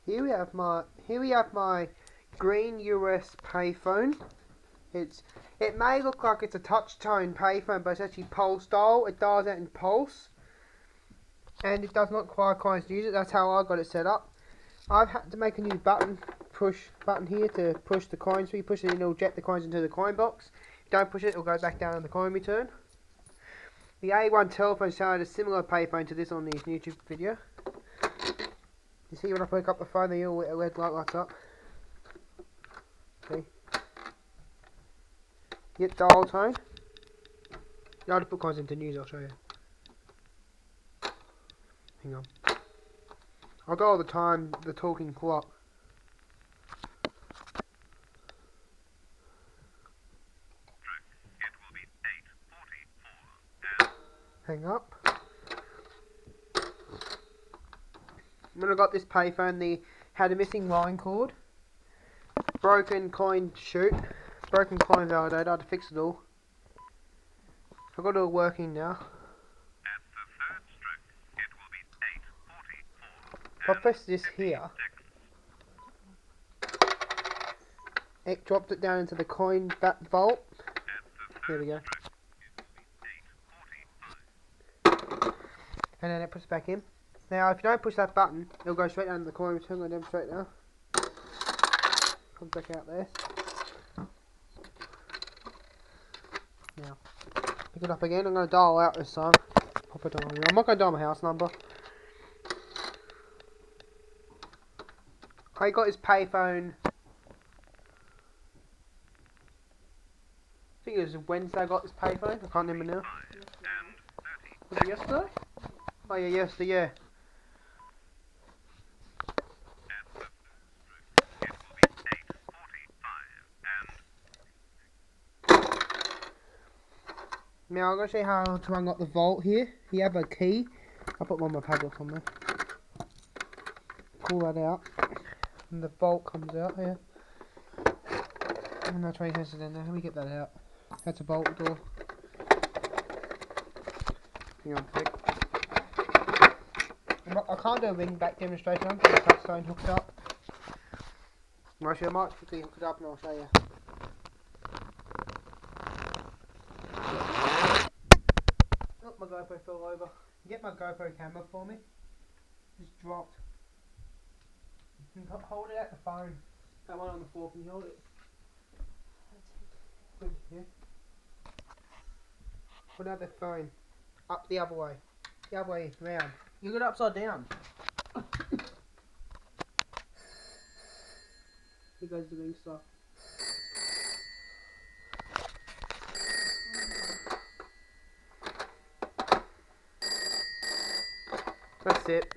Here we have my green US payphone. It may look like it's a touch tone payphone, but it's actually pulse dial. It dials out in pulse, and it does not require to use it. That's how I got it set up. I've had to make a new push button here to push the coins. So you push it, and it'll jet the coins into the coin box. If you don't push it, it'll go back down in the coin return. The A1 telephone sounded a similar payphone to this on the YouTube video. You see when I pick up the phone, the little red light lights up. See? Get dial tone. You have to put coins into news, I'll show you. Hang on. I'll go all the time, the talking clock. It will be 8:44. Hang up. When I got this payphone, had a missing line cord, broken coin chute, broken coin validator. I had to fix it all. I've got it all working now. At the third stroke, it will be 8:44. If I press this here, it dropped it down into the coin vault. There we go. And then it puts it back in. Now, if you don't push that button, it'll go straight down to the coin return. I'm going to demonstrate now. Comes back out there. Now, pick it up again. I'm going to dial out this time. Pop it on. I'm not going to dial my house number. I got his payphone. I think it was Wednesday I got this payphone. I can't remember now. Was it yesterday? Oh yeah, yesterday, yeah. Now I'm going to show you how to unlock the vault here. You have a key. I'll put one of my padlocks on there. Pull that out. And the vault comes out here. And that's where it has it in there. Let me get that out. That's a bolt door. Hang on a sec. I can't do a ring back demonstration because the touchstone hooked up. Actually, I might quickly hook it up and I'll show you. Oh, my GoPro fell over. Get my GoPro camera for me. Just dropped. You can hold it at the phone. That one on the floor, can you hold it? Good, yeah. Put out the phone. Up the other way. The other way round. You got it upside down. Here goes the ring stuff. That's it.